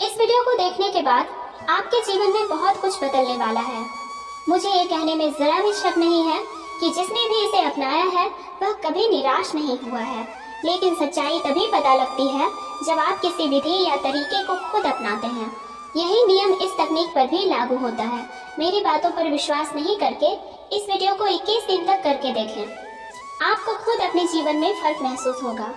इस वीडियो को देखने के बाद आपके जीवन में बहुत कुछ बदलने वाला है। मुझे ये कहने में जरा भी शक नहीं है कि जिसने भी इसे अपनाया है वह कभी निराश नहीं हुआ है। लेकिन सच्चाई तभी पता लगती है जब आप किसी विधि या तरीके को खुद अपनाते हैं। यही नियम इस तकनीक पर भी लागू होता है। मेरी बातों पर विश्वास नहीं करके इस वीडियो को 21 दिन तक करके देखें। आपको खुद अपने जीवन में फर्क महसूस होगा।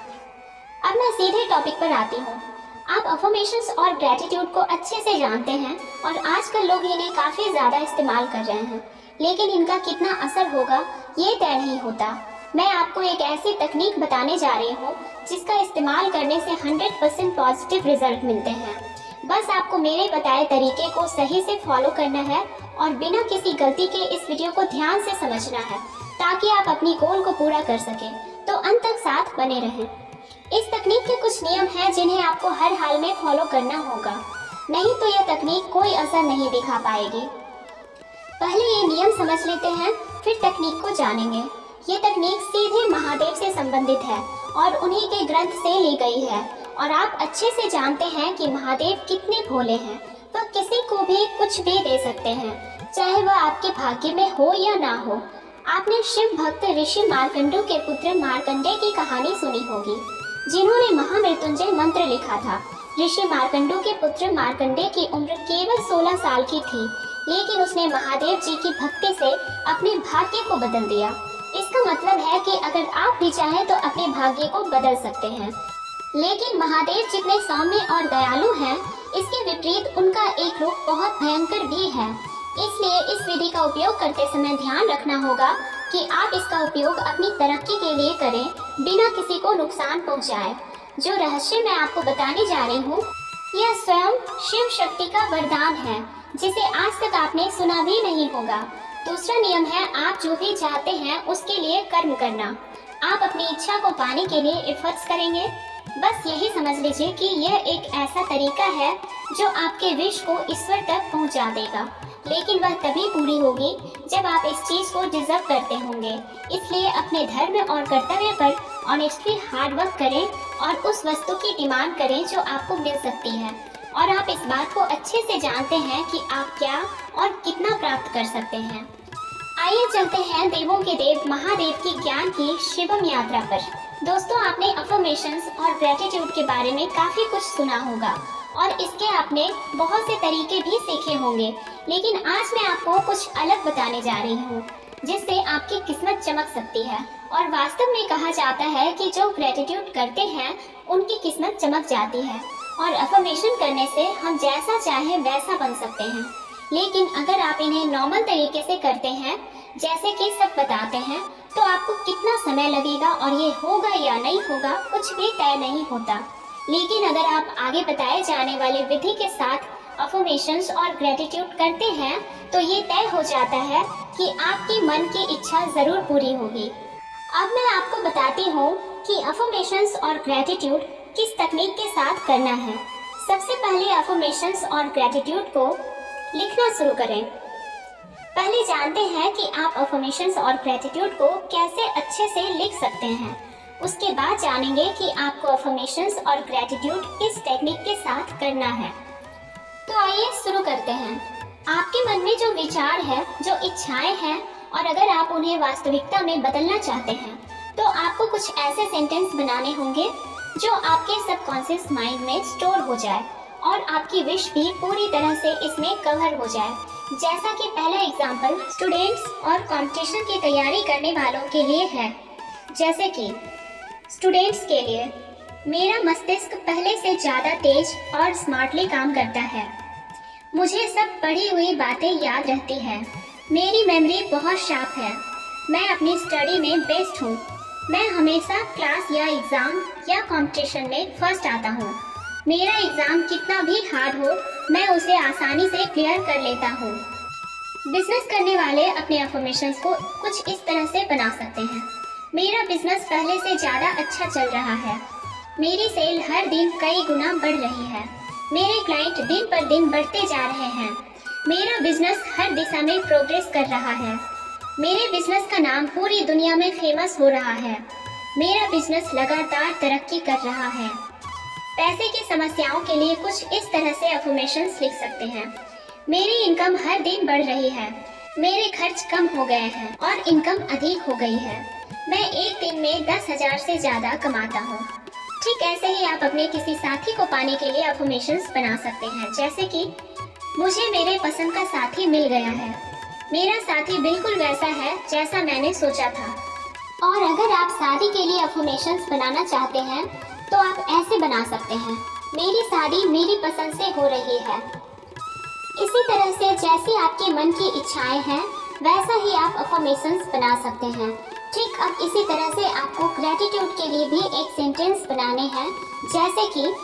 अब मैं सीधे टॉपिक पर आती हूँ। आप अफर्मेशंस और ग्रेटिट्यूड को अच्छे से जानते हैं और आजकल लोग इन्हें काफ़ी ज़्यादा इस्तेमाल कर रहे हैं, लेकिन इनका कितना असर होगा ये तय नहीं होता। मैं आपको एक ऐसी तकनीक बताने जा रही हूँ जिसका इस्तेमाल करने से 100% पॉजिटिव रिजल्ट मिलते हैं। बस आपको मेरे बताए तरीके को सही से फॉलो करना है और बिना किसी गलती के इस वीडियो को ध्यान से समझना है ताकि आप अपनी गोल को पूरा कर सकें। तो अंत तक साथ बने रहें। इस तकनीक के कुछ नियम हैं जिन्हें आपको हर हाल में फॉलो करना होगा, नहीं तो यह तकनीक कोई असर नहीं दिखा पाएगी। पहले ये नियम समझ लेते हैं, फिर तकनीक को जानेंगे। ये तकनीक सीधे महादेव से संबंधित है और उन्हीं के ग्रंथ से ली गई है। और आप अच्छे से जानते हैं कि महादेव कितने भोले हैं। वह किसी को भी कुछ भी दे सकते हैं, चाहे वह आपके भाग्य में हो या ना हो। आपने शिव भक्त ऋषि मार्कंडू के पुत्र मार्कंडेय की कहानी सुनी होगी, जिन्होंने महामृत्युंजय मंत्र लिखा था। ऋषि मार्कंडू के पुत्र मार्कंडेय की उम्र केवल 16 साल की थी, लेकिन उसने महादेव जी की भक्ति से अपने भाग्य को बदल दिया। इसका मतलब है कि अगर आप भी चाहें तो अपने भाग्य को बदल सकते हैं। लेकिन महादेव जितने सौम्य और दयालु हैं, इसके विपरीत उनका एक रूप बहुत भयंकर भी है। इसलिए इस विधि का उपयोग करते समय ध्यान रखना होगा कि आप इसका उपयोग अपनी तरक्की के लिए करें, बिना किसी को नुकसान पहुंचाए। जो रहस्य मैं आपको बताने जा रही हूँ, यह स्वयं शिव शक्ति का वरदान है, जिसे आज तक आपने सुना भी नहीं होगा। दूसरा नियम है, आप जो भी चाहते हैं उसके लिए कर्म करना। आप अपनी इच्छा को पाने के लिए एफर्ट्स करेंगे। बस यही समझ लीजिए कि यह एक ऐसा तरीका है जो आपके विश को ईश्वर तक पहुंचा देगा, लेकिन वह तभी पूरी होगी जब आप इस चीज को डिजर्व करते होंगे। इसलिए अपने धर्म और कर्तव्य पर ऑनेस्टली हार्ड वर्क करें और उस वस्तु की डिमांड करें जो आपको मिल सकती है। और आप इस बात को अच्छे से जानते हैं कि आप क्या और कितना प्राप्त कर सकते हैं। आइए चलते हैं देवों के देव महादेव की ज्ञान की शिवम यात्रा पर। दोस्तों, आपने अफर्मेशंस और ग्रेटिट्यूड के बारे में काफ़ी कुछ सुना होगा और इसके आपने बहुत से तरीके भी सीखे होंगे, लेकिन आज मैं आपको कुछ अलग बताने जा रही हूँ जिससे आपकी किस्मत चमक सकती है। और वास्तव में कहा जाता है कि जो ग्रेटिट्यूड करते हैं उनकी किस्मत चमक जाती है और अफर्मेशन करने से हम जैसा चाहें वैसा बन सकते हैं। लेकिन अगर आप इन्हें नॉर्मल तरीके से करते हैं, जैसे कि सब बताते हैं, तो आपको कितना समय लगेगा और ये होगा या नहीं होगा कुछ भी तय नहीं होता। लेकिन अगर आप आगे बताए जाने वाले विधि के साथ अफर्मेशंस और ग्रेटिट्यूड करते हैं तो ये तय हो जाता है कि आपकी मन की इच्छा ज़रूर पूरी होगी। अब मैं आपको बताती हूँ कि अफर्मेशंस और ग्रेटिट्यूड किस तकनीक के साथ करना है। सबसे पहले अफर्मेशंस और ग्रेटिट्यूड को लिखना शुरू करें। पहले जानते हैं कि आप अफर्मेशंस और ग्रेटिट्यूड को कैसे अच्छे से लिख सकते हैं। उसके बाद जानेंगे कि आपको अफर्मेशंस और ग्रेटिट्यूड किस टेक्निक के साथ करना है। तो आइए शुरू करते हैं। आपके मन में जो विचार है, जो इच्छाएं हैं, और अगर आप उन्हें वास्तविकता में बदलना चाहते हैं तो आपको कुछ ऐसे सेंटेंस बनाने होंगे जो आपके सबकॉन्शियस माइंड में स्टोर हो जाए और आपकी विश भी पूरी तरह से इसमें कवर हो जाए। जैसा कि पहला एग्जाम्पल स्टूडेंट्स और कंपटीशन की तैयारी करने वालों के लिए है। जैसे कि स्टूडेंट्स के लिए, मेरा मस्तिष्क पहले से ज़्यादा तेज और स्मार्टली काम करता है। मुझे सब पढ़ी हुई बातें याद रहती हैं। मेरी मेमोरी बहुत शार्प है। मैं अपनी स्टडी में बेस्ट हूँ। मैं हमेशा क्लास या एग्ज़ाम या कंपटीशन में फर्स्ट आता हूँ। मेरा एग्ज़ाम कितना भी हार्ड हो, मैं उसे आसानी से क्लियर कर लेता हूँ। बिजनेस करने वाले अपने अफर्मेशंस को कुछ इस तरह से बना सकते हैं। मेरा बिजनेस पहले से ज़्यादा अच्छा चल रहा है। मेरी सेल हर दिन कई गुना बढ़ रही है। मेरे क्लाइंट दिन पर दिन बढ़ते जा रहे हैं। मेरा बिजनेस हर दिशा में प्रोग्रेस कर रहा है। मेरे बिजनेस का नाम पूरी दुनिया में फेमस हो रहा है। मेरा बिजनेस लगातार तरक्की कर रहा है। पैसे की समस्याओं के लिए कुछ इस तरह से अफर्मेशंस लिख सकते हैं। मेरी इनकम हर दिन बढ़ रही है, मेरे खर्च कम हो गए हैं और इनकम अधिक हो गई है। मैं एक दिन में 10,000 से ज्यादा कमाता हूँ। ठीक ऐसे ही आप अपने किसी साथी को पाने के लिए अफर्मेशंस बना सकते हैं, जैसे कि मुझे मेरे पसंद का साथी मिल गया है, मेरा साथी बिल्कुल वैसा है जैसा मैंने सोचा था। और अगर आप शादी के लिए अफर्मेशंस बनाना चाहते हैं तो आप ऐसे बना सकते हैं, मेरी शादी मेरी पसंद से हो रही है। इसी तरह से जैसे आपके मन की इच्छाएं हैं वैसा ही आप अफर्मेशंस बना सकते हैं। ठीक अब इसी तरह से आपको ग्रेटिट्यूड के लिए भी एक सेंटेंस बनाने हैं, जैसे कि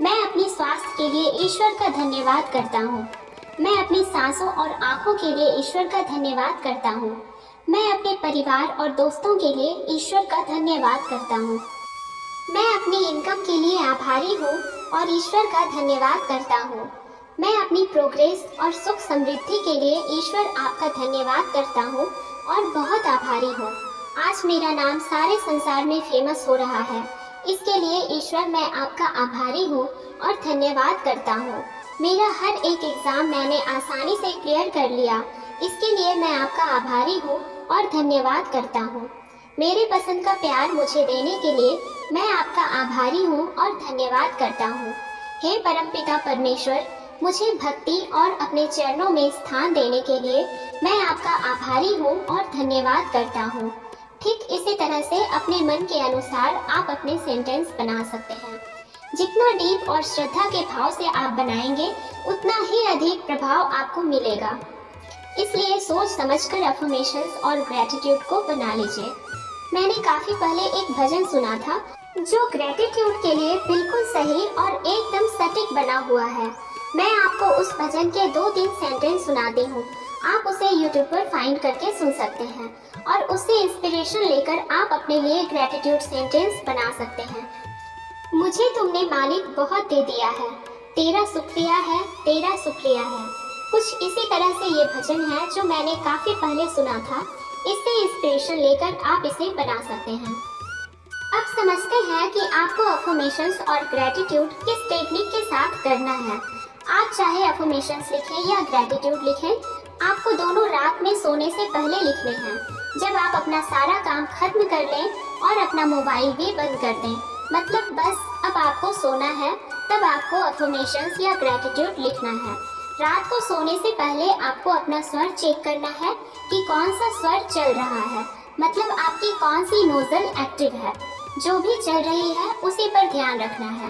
मैं अपनी स्वास्थ्य के लिए ईश्वर का धन्यवाद करता हूँ। मैं अपनी सांसों और आँखों के लिए ईश्वर का धन्यवाद करता हूँ। मैं अपने परिवार और दोस्तों के लिए ईश्वर का धन्यवाद करता हूँ। मैं अपनी इनकम के लिए आभारी हूँ और ईश्वर का धन्यवाद करता हूँ। मैं अपनी प्रोग्रेस और सुख समृद्धि के लिए ईश्वर आपका धन्यवाद करता हूँ और बहुत आभारी हूँ। आज मेरा नाम सारे संसार में फेमस हो रहा है, इसके लिए ईश्वर मैं आपका आभारी हूँ और धन्यवाद करता हूँ। मेरा हर एक एग्ज़ाम मैंने आसानी से क्लियर कर लिया, इसके लिए मैं आपका आभारी हूँ और धन्यवाद करता हूँ। मेरे पसंद का प्यार मुझे देने के लिए मैं आपका आभारी हूँ और धन्यवाद करता हूँ। हे परमपिता परमेश्वर, मुझे भक्ति और अपने चरणों में स्थान देने के लिए मैं आपका आभारी हूँ और धन्यवाद करता हूँ। ठीक इसी तरह से अपने मन के अनुसार आप अपने सेंटेंस बना सकते हैं। जितना डीप और श्रद्धा के भाव से आप बनाएंगे उतना ही अधिक प्रभाव आपको मिलेगा। इसलिए सोच समझकर अफर्मेशंस और ग्रेटिट्यूड को बना लीजिए। मैंने काफी पहले एक भजन सुना था जो ग्रेटिट्यूड के लिए बिल्कुल सही और एकदम सटीक बना हुआ है। मैं आपको उस भजन के 2-3 सेंटेंस सुनाती हूँ। आप उसे यूट्यूब पर फाइंड करके सुन सकते हैं और उससे इंस्पिरेशन लेकर आप अपने लिए ग्रेटिट्यूड सेंटेंस बना सकते हैं। मुझे तुमने मालिक बहुत दे दिया है, तेरा शुक्रिया है, तेरा शुक्रिया है। कुछ इसी तरह से ये भजन है जो मैंने काफी पहले सुना था। इससे इंस्पिरेशन लेकर आप इसे बना सकते हैं। अब समझते हैं कि आपको अफर्मेशंस और ग्रेटिट्यूड किस टेक्निक के साथ करना है। आप चाहे अफर्मेशंस लिखें या ग्रेटिट्यूड लिखें, आपको दोनों रात में सोने से पहले लिखने हैं। जब आप अपना सारा काम खत्म कर लें और अपना मोबाइल भी बंद कर दें, मतलब बस अब आपको सोना है, तब आपको अफर्मेशंस या ग्रेटिट्यूड लिखना है। रात को सोने से पहले आपको अपना स्वर चेक करना है कि कौन सा स्वर चल रहा है, मतलब आपकी कौन सी नोजल एक्टिव है। जो भी चल रही है उसी पर ध्यान रखना है।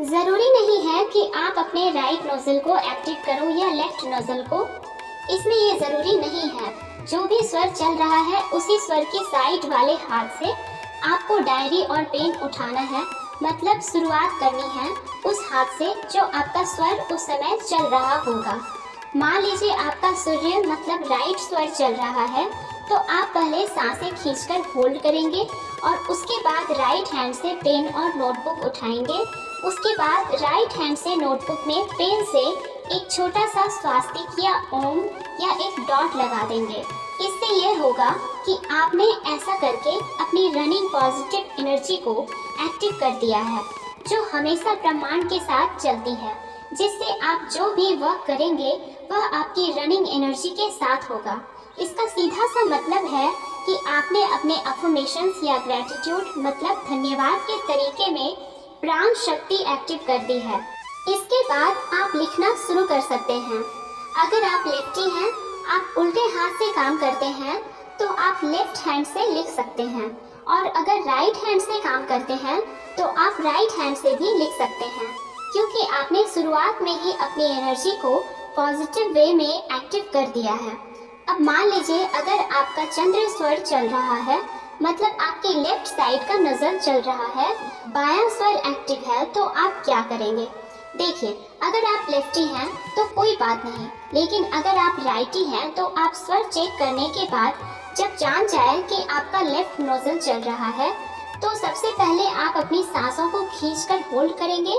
जरूरी नहीं है कि आप अपने राइट नोजल को एक्टिव करो या लेफ्ट नोजल को, इसमें ये जरूरी नहीं है। जो भी स्वर चल रहा है उसी स्वर की साइड वाले हाथ से आपको डायरी और पेन उठाना है, मतलब शुरुआत करनी है उस हाथ से जो आपका स्वर उस समय चल रहा होगा। मान लीजिए आपका सूर्य मतलब राइट स्वर चल रहा है, तो आप पहले सांसें खींचकर होल्ड करेंगे और उसके बाद राइट हैंड से पेन और नोटबुक उठाएंगे। उसके बाद राइट हैंड से नोटबुक में पेन से एक छोटा सा स्वास्तिक या ओम या एक डॉट लगा देंगे। इससे यह होगा कि आपने ऐसा करके अपनी रनिंग पॉजिटिव एनर्जी को एक्टिव कर दिया है, जो हमेशा ब्रह्मांड के साथ चलती है, जिससे आप जो भी वर्क करेंगे वह आपकी रनिंग एनर्जी के साथ होगा। इसका सीधा सा मतलब है कि आपने अपने अफर्मेशंस या ग्रेटिट्यूड मतलब धन्यवाद के तरीके में प्राण शक्ति एक्टिव कर दी है। इसके बाद आप लिखना शुरू कर सकते हैं। अगर आप लेफ्टी हैं, आप उल्टे हाथ से काम करते हैं, तो आप लेफ्ट हैंड से लिख सकते हैं, और अगर राइट हैंड से काम करते हैं तो आप राइट हैंड से भी लिख सकते हैं, क्योंकि आपने शुरुआत में ही अपनी एनर्जी को पॉजिटिव वे में एक्टिव कर दिया है। अब मान लीजिए अगर आपका चंद्र स्वर चल रहा है, मतलब आपके लेफ्ट साइड का नजर चल रहा है, बायां स्वर एक्टिव है, तो आप क्या करेंगे? देखिए, अगर आप लेफ्टी हैं तो कोई बात नहीं, लेकिन अगर आप राइटी हैं तो आप स्वर चेक करने के बाद जब जान जाए कि आपका लेफ्ट नोजल चल रहा है, तो सबसे पहले आप अपनी सांसों को खींचकर होल्ड करेंगे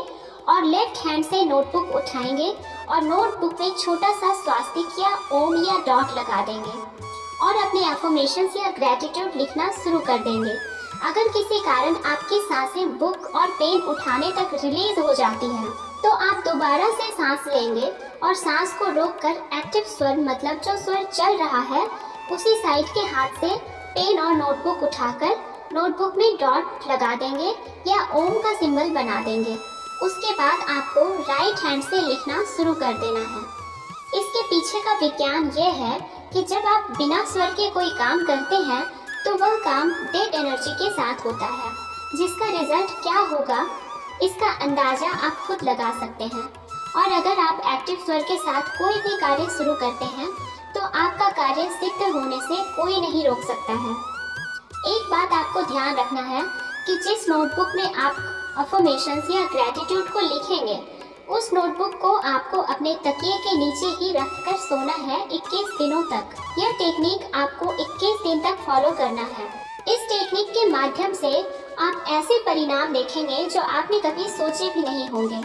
और लेफ्ट हैंड से नोटबुक उठाएंगे और नोटबुक में छोटा सा स्वास्तिक या ओम या डॉट लगा देंगे और अपने अफर्मेशंस या ग्रेटिट्यूड लिखना शुरू कर देंगे। अगर किसी कारण आपकी सांसें बुक और पेन उठाने तक रिलीज हो जाती हैं, तो आप दोबारा से सांस लेंगे और सांस को रोककर एक्टिव स्वर मतलब जो स्वर चल रहा है उसी साइड के हाथ से पेन और नोटबुक उठाकर नोटबुक में डॉट लगा देंगे या ओम का सिंबल बना देंगे। उसके बाद आपको राइट हैंड से लिखना शुरू कर देना है। इसके पीछे का विज्ञान ये है कि जब आप बिना स्वर के कोई काम करते हैं तो वह काम डेड एनर्जी के साथ होता है, जिसका रिजल्ट क्या होगा इसका अंदाजा आप खुद लगा सकते हैं। और अगर आप एक्टिव स्वर के साथ कोई भी कार्य शुरू करते हैं तो आपका कार्य सिद्ध होने से कोई नहीं रोक सकता है। एक बात आपको ध्यान रखना है कि जिस नोटबुक में आप अफर्मेशंस या ग्रेटिट्यूड को लिखेंगे उस नोटबुक को आपको अपने तकिए के नीचे ही रखकर सोना है 21 दिनों तक। यह टेक्निक आपको 21 दिन तक फॉलो करना है। इस टेक्निक के माध्यम से आप ऐसे परिणाम देखेंगे जो आपने कभी सोचे भी नहीं होंगे।